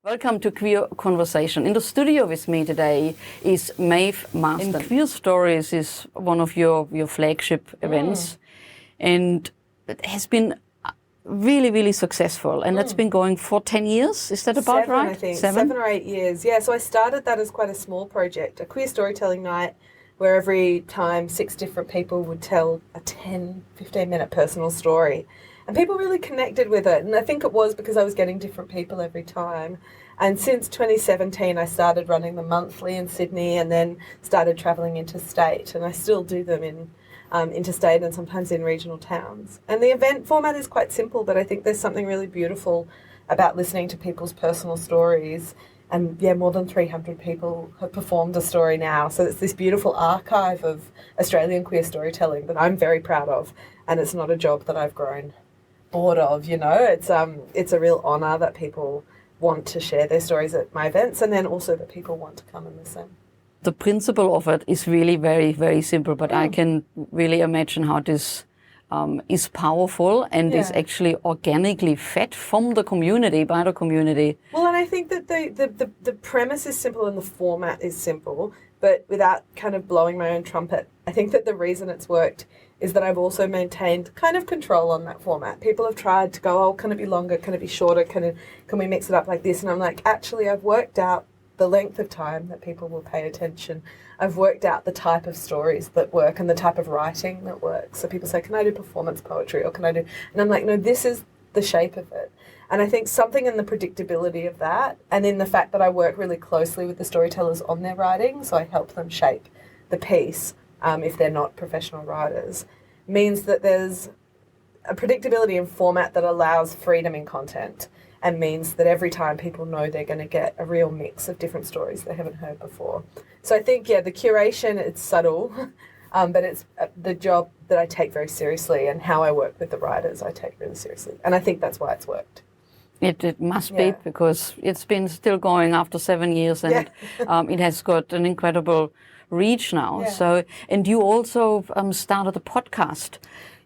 Welcome to Queer Conversation. In the studio with me today is Maeve Marsden. And Queerstories is one of your flagship events, and it has been really, really successful, and that's been going for 10 years. Is that about right? I think. 7 or 8 years. Yeah, so I started that as quite a small project, a queer storytelling night where every time 6 different people would tell a 10, 15-minute personal story. And people really connected with it. And I think it was because I was getting different people every time. And since 2017, I started running them monthly in Sydney and then started travelling interstate. And I still do them in interstate and sometimes in regional towns. And the event format is quite simple, but I think there's something really beautiful about listening to people's personal stories. And yeah, more than 300 people have performed a story now. So it's this beautiful archive of Australian queer storytelling that I'm very proud of. And it's not a job that I've grown bored of, you know. It's a real honour that people want to share their stories at my events, and then also that people want to come and listen. The principle of it is really very, very simple, but I can really imagine how this is powerful and is actually organically fed from the community, by the community. Well, and I think that the premise is simple and the format is simple, but without kind of blowing my own trumpet, I think that the reason it's worked is that I've also maintained kind of control on that format. People have tried to go, oh, can it be longer? Can it be shorter? Can we mix it up like this? And I'm like, actually, I've worked out the length of time that people will pay attention. I've worked out the type of stories that work and the type of writing that works. So people say, can I do performance poetry or can I do... And I'm like, no, this is the shape of it. And I think something in the predictability of that and in the fact that I work really closely with the storytellers on their writing, so I help them shape the piece, if they're not professional writers, means that there's a predictability in format that allows freedom in content and means that every time people know they're going to get a real mix of different stories they haven't heard before. So I think, the curation, it's subtle, but it's the job that I take very seriously, and how I work with the writers I take really seriously. And I think that's why it's worked. It must be, because it's been still going after 7 years, and it has got an incredible reach now. So, and you also started a podcast.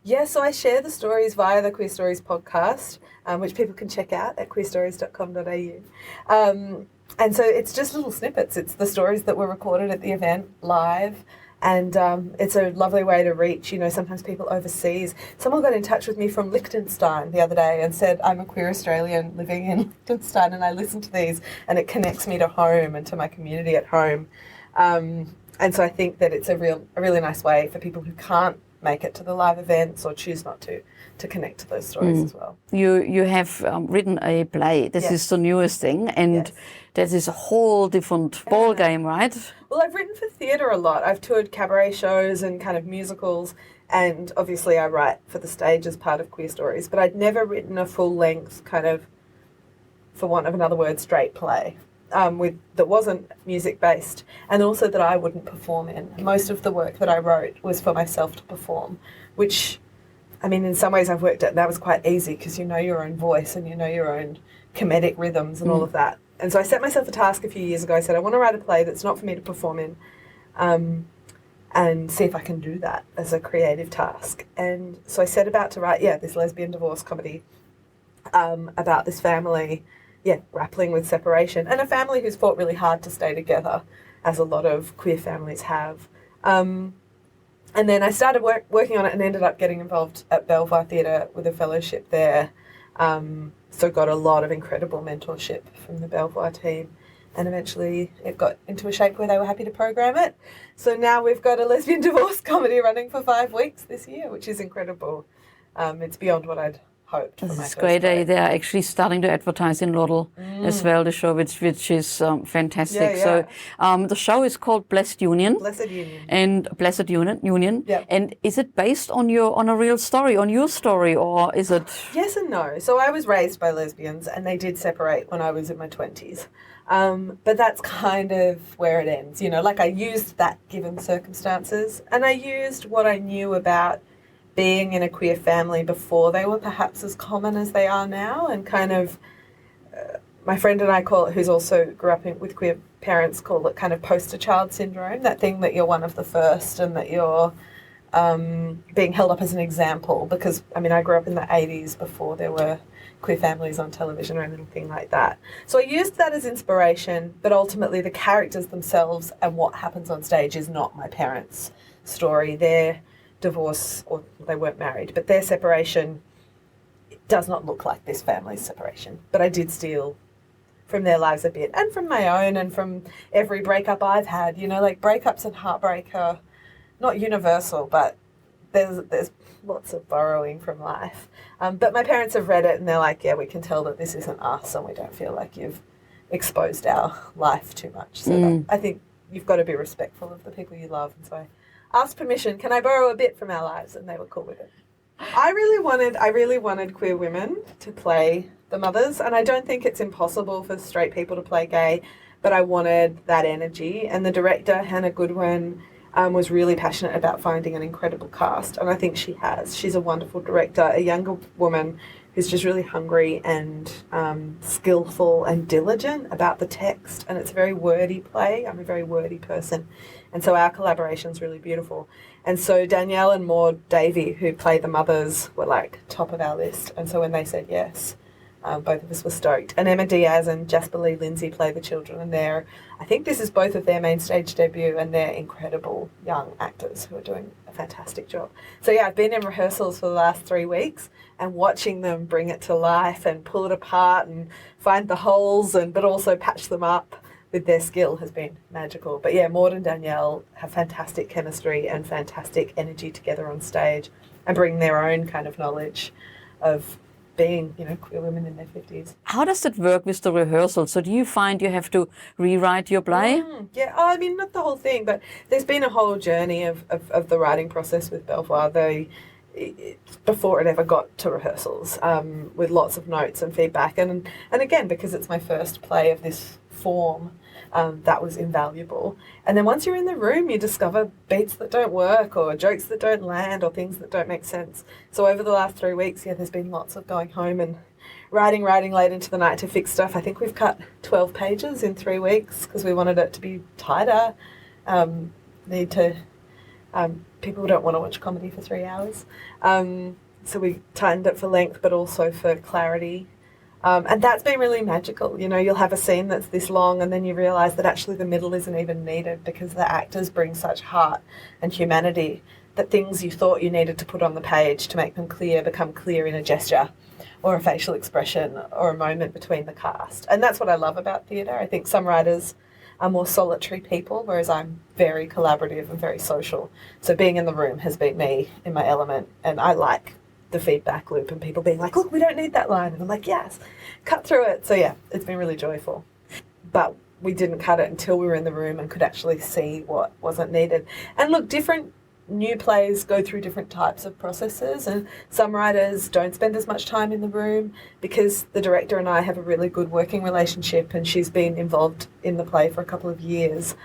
Yeah, so I share the stories via the Queer Stories podcast, which people can check out at queerstories.com.au. And so it's just little snippets. It's the stories that were recorded at the event live. And it's a lovely way to reach, sometimes people overseas. Someone got in touch with me from Liechtenstein the other day and said, I'm a queer Australian living in Liechtenstein and I listen to these and it connects me to home and to my community at home. And so I think that it's a really nice way for people who can't make it to the live events or choose not to connect to those stories as well. You have written a play. This is the newest thing, and that is a whole different ball game, right? Well, I've written for theatre a lot. I've toured cabaret shows and kind of musicals, and obviously I write for the stage as part of Queer Stories, but I'd never written a full-length kind of, for want of another word, straight play. That wasn't music-based, and also that I wouldn't perform in. Most of the work that I wrote was for myself to perform, which, I mean, in some ways I've worked at, that was quite easy because you know your own voice and you know your own comedic rhythms and all of that. And so I set myself a task a few years ago. I said, I want to write a play that's not for me to perform in, and see if I can do that as a creative task. And so I set about to write, this lesbian divorce comedy about this family grappling with separation, and a family who's fought really hard to stay together, as a lot of queer families have. And then I started working on it and ended up getting involved at Belvoir Theatre with a fellowship there. So got a lot of incredible mentorship from the Belvoir team, and eventually it got into a shape where they were happy to program it. So now we've got a lesbian divorce comedy running for 5 weeks this year, which is incredible. It's beyond what I'd hoped. It's great. They are actually starting to advertise in Lauderdale as well, the show, which is fantastic. So the show is called Blessed Union. Blessed Union. And Blessed Union. Yep. And is it based on a real story, on your story, or is it? Yes and no. So I was raised by lesbians, and they did separate when I was in my 20s. But that's kind of where it ends. I used that given circumstances, and I used what I knew about being in a queer family before they were perhaps as common as they are now, and kind of my friend and I call it, who's also grew up with queer parents, call it kind of poster child syndrome, that thing that you're one of the first and that you're being held up as an example, because I grew up in the 80s before there were queer families on television or anything like that. So I used that as inspiration, but ultimately the characters themselves and what happens on stage is not my parents' story. Their divorce, or they weren't married, but their separation does not look like this family's separation. But I did steal from their lives a bit, and from my own, and from every breakup I've had. You know, like breakups and heartbreak are not universal, but there's lots of borrowing from life. But my parents have read it and they're like, yeah, we can tell that this isn't us and we don't feel like you've exposed our life too much. So I think you've got to be respectful of the people you love. And so I asked permission, can I borrow a bit from our lives? And they were cool with it. I really wanted queer women to play the mothers, and I don't think it's impossible for straight people to play gay, but I wanted that energy. And the director, Hannah Goodwin, was really passionate about finding an incredible cast, and I think she has. She's a wonderful director, a younger woman who's just really hungry and skillful and diligent about the text, and it's a very wordy play. I'm a very wordy person, and so our collaboration's really beautiful. And so Danielle and Maude, Davey, who play the mothers, were like top of our list, and so when they said yes, both of us were stoked. And Emma Diaz and Jasper Lee Lindsay play the children, and I think this is both of their main stage debut, and they're incredible young actors who are doing a fantastic job. So yeah, I've been in rehearsals for the last 3 weeks and watching them bring it to life and pull it apart and find the holes but also patch them up with their skill has been magical. But yeah, Maude and Danielle have fantastic chemistry and fantastic energy together on stage and bring their own kind of knowledge of being, queer women in their 50s. How does it work with the rehearsal? So do you find you have to rewrite your play? Yeah, I mean, not the whole thing, but there's been a whole journey of the writing process with Belvoir. Before it ever got to rehearsals, with lots of notes and feedback. And again, because it's my first play of this form, that was invaluable. And then once you're in the room, you discover beats that don't work or jokes that don't land or things that don't make sense. So over the last 3 weeks, there's been lots of going home and writing late into the night to fix stuff. I think we've cut 12 pages in 3 weeks because we wanted it to be tighter. People don't want to watch comedy for 3 hours. So we tightened it for length, but also for clarity. And that's been really magical. You'll have a scene that's this long and then you realise that actually the middle isn't even needed because the actors bring such heart and humanity that things you thought you needed to put on the page to make them clear become clear in a gesture or a facial expression or a moment between the cast. And that's what I love about theatre. I think some writers are more solitary people, whereas I'm very collaborative and very social. So being in the room has been me in my element, and I like the feedback loop and people being like, look, we don't need that line. And I'm like, yes, cut through it. So yeah, it's been really joyful. But we didn't cut it until we were in the room and could actually see what wasn't needed. And look, different new plays go through different types of processes, and some writers don't spend as much time in the room because the director and I have a really good working relationship and she's been involved in the play for a couple of years.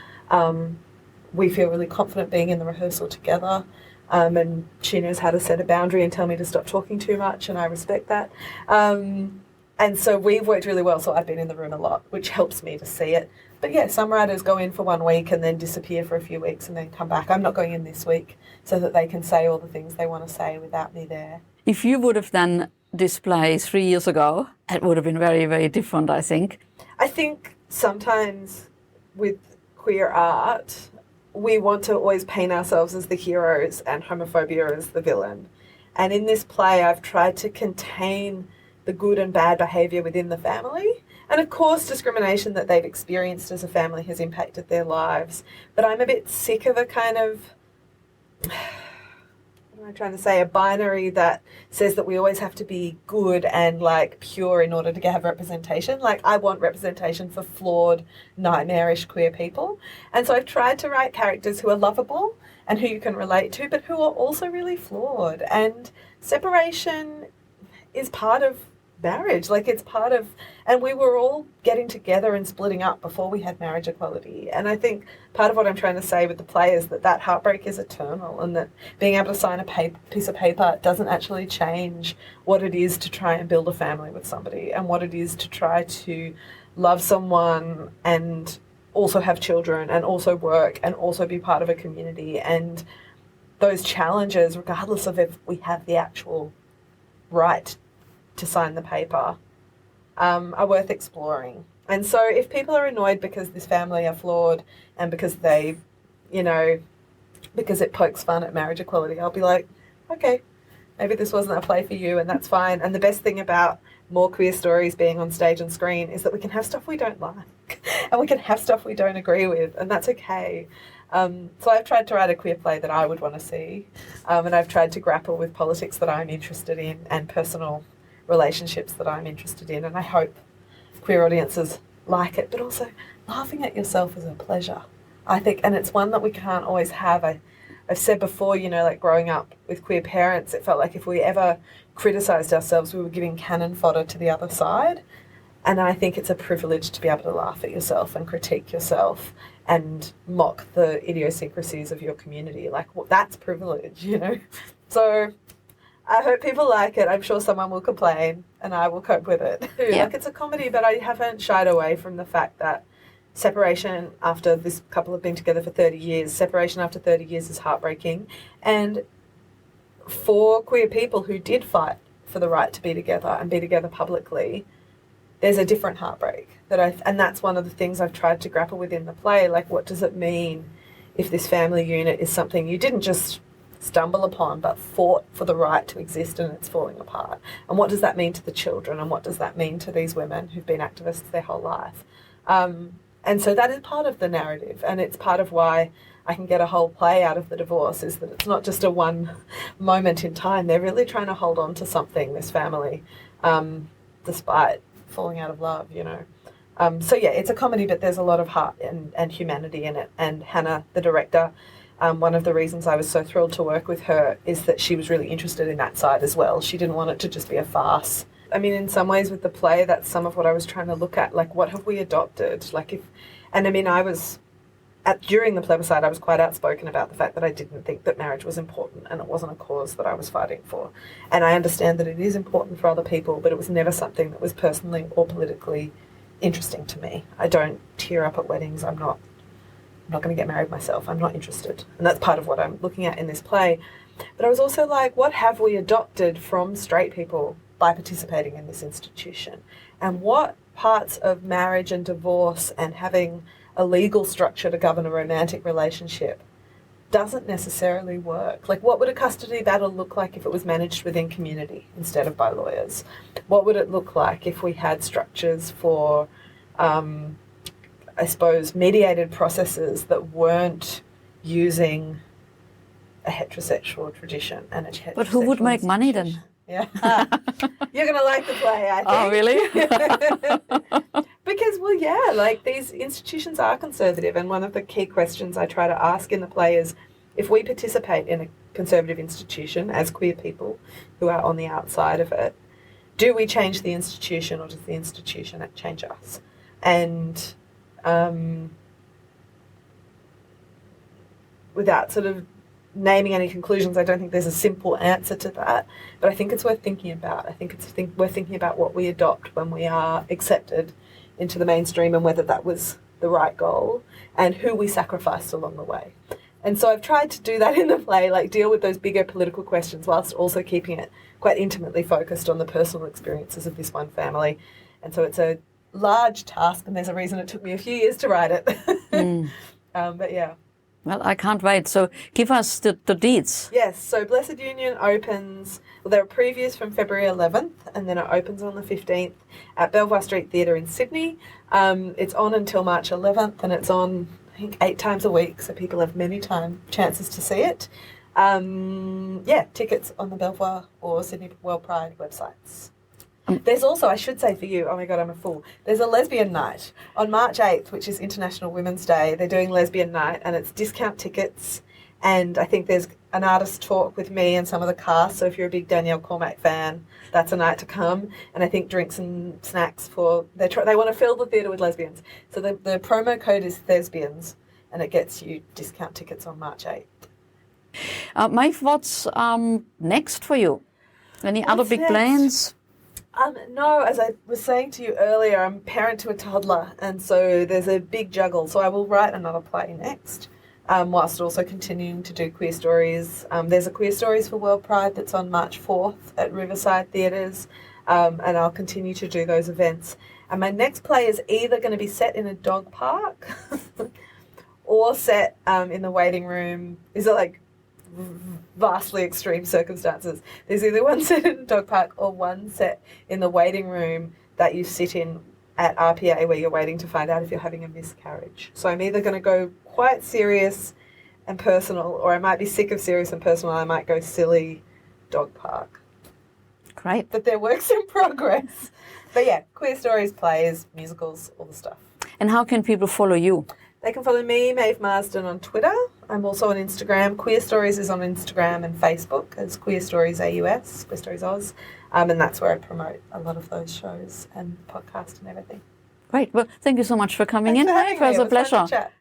We feel really confident being in the rehearsal together. And she knows how to set a boundary and tell me to stop talking too much, and I respect that. And so we've worked really well, so I've been in the room a lot, which helps me to see it. But yeah, some writers go in for 1 week and then disappear for a few weeks and then come back. I'm not going in this week so that they can say all the things they want to say without me there. If you would have done this play 3 years ago, it would have been very, very different, I think. I think sometimes with queer art, we want to always paint ourselves as the heroes and homophobia as the villain. And in this play, I've tried to contain the good and bad behaviour within the family. And of course, discrimination that they've experienced as a family has impacted their lives. But I'm a bit sick of a kind of, what am I trying to say, a binary that says that we always have to be good and like pure in order to have representation. Like I want representation for flawed, nightmarish queer people. And so I've tried to write characters who are lovable and who you can relate to, but who are also really flawed. And separation is part of marriage, like it's part of, and we were all getting together and splitting up before we had marriage equality. And I think part of what I'm trying to say with the play is that heartbreak is eternal, and that being able to sign a piece of paper doesn't actually change what it is to try and build a family with somebody, and what it is to try to love someone and also have children and also work and also be part of a community. And those challenges, regardless of if we have the actual right to sign the paper are worth exploring. And so if people are annoyed because this family are flawed and because they, you know, because it pokes fun at marriage equality, I'll be like, okay, maybe this wasn't a play for you, and that's fine. And the best thing about more queer stories being on stage and screen is that we can have stuff we don't like and we can have stuff we don't agree with, and that's okay. So I've tried to write a queer play that I would want to see, and I've tried to grapple with politics that I'm interested in and personal relationships that I'm interested in, and I hope queer audiences like it. But also, laughing at yourself is a pleasure, I think, and it's one that we can't always have. I've said before, you know, like growing up with queer parents, it felt like if we ever criticised ourselves, we were giving cannon fodder to the other side. And I think it's a privilege to be able to laugh at yourself and critique yourself and mock the idiosyncrasies of your community. Like, well, that's privilege, you know. So I hope people like it. I'm sure someone will complain and I will cope with it. Yeah. Like, it's a comedy, but I haven't shied away from the fact that separation after this couple have been together for 30 years, separation after 30 years is heartbreaking. And for queer people who did fight for the right to be together and be together publicly, there's a different heartbreak and that's one of the things I've tried to grapple with in the play. Like, what does it mean if this family unit is something you didn't just stumble upon but fought for the right to exist and it's falling apart? And what does that mean to the children, and what does that mean to these women who've been activists their whole life? And so that is part of the narrative, and it's part of why I can get a whole play out of the divorce, is that it's not just a one moment in time. They're really trying to hold on to something, this family, despite falling out of love, you know. So yeah, it's a comedy, but there's a lot of heart and humanity in it. And Hannah, the director, one of the reasons I was so thrilled to work with her is that she was really interested in that side as well. She didn't want it to just be a farce. I mean, in some ways with the play, that's some of what I was trying to look at. Like, what have we adopted? Like, I mean, during the plebiscite, I was quite outspoken about the fact that I didn't think that marriage was important and it wasn't a cause that I was fighting for. And I understand that it is important for other people, but it was never something that was personally or politically interesting to me. I don't tear up at weddings. I'm not going to get married myself. I'm not interested. And that's part of what I'm looking at in this play. But I was also like, what have we adopted from straight people by participating in this institution? And what parts of marriage and divorce and having a legal structure to govern a romantic relationship doesn't necessarily work? Like, what would a custody battle look like if it was managed within community instead of by lawyers? What would it look like if we had structures for, I suppose, mediated processes that weren't using a heterosexual tradition and a heterosexual But who would make money then? Yeah. You're going to like the play, I think. Oh, really? Because, well, yeah, like, these institutions are conservative, and one of the key questions I try to ask in the play is, if we participate in a conservative institution as queer people who are on the outside of it, do we change the institution, or does the institution change us? And without sort of naming any conclusions, I don't think there's a simple answer to that, but I think it's worth thinking about. I think it's worth thinking about what we adopt when we are accepted into the mainstream and whether that was the right goal and who we sacrificed along the way. And so I've tried to do that in the play, like deal with those bigger political questions whilst also keeping it quite intimately focused on the personal experiences of this one family. And so it's a large task, and there's a reason it took me a few years to write it. But yeah. Well, I can't wait. So give us the deets. Yes, so Blessed Union opens, well, there are previews from February 11th, and then it opens on the 15th at Belvoir Street Theatre in Sydney. It's on until March 11th, and it's on, I think, 8 times a week, so people have many chances to see it. Yeah, tickets on the Belvoir or Sydney WorldPride websites. There's also, I should say for you, oh my God, I'm a fool. There's a lesbian night on March 8th, which is International Women's Day. They're doing lesbian night, and it's discount tickets. And I think there's an artist talk with me and some of the cast. So if you're a big Danielle Cormack fan, that's a night to come. And I think drinks and snacks they want to fill the theatre with lesbians. So the promo code is Thesbians, and it gets you discount tickets on March 8th. Maeve, what's next for you? Any other big plans? No, as I was saying to you earlier, I'm parent to a toddler, and so there's a big juggle. So I will write another play next, whilst also continuing to do queer stories. There's a Queer Stories for WorldPride that's on March 4th at Riverside Theatres. and I'll continue to do those events. And my next play is either going to be set in a dog park or set in the waiting room. These are like vastly extreme circumstances. There's either one set in a dog park or one set in the waiting room that you sit in at RPA where you're waiting to find out if you're having a miscarriage. So I'm either going to go quite serious and personal, or I might be sick of serious and personal. I might go silly dog park. Great. But they're works in progress. But yeah, queer stories, plays, musicals, all the stuff. And how can people follow you? They can follow me, Maeve Marsden, on Twitter. I'm also on Instagram. Queerstories is on Instagram and Facebook as Queerstories AUS, Queerstories Oz. And that's where I promote a lot of those shows and podcast and everything. Great. Well, thank you so much for coming in. Thanks for having me. It was a pleasure. Fun to chat.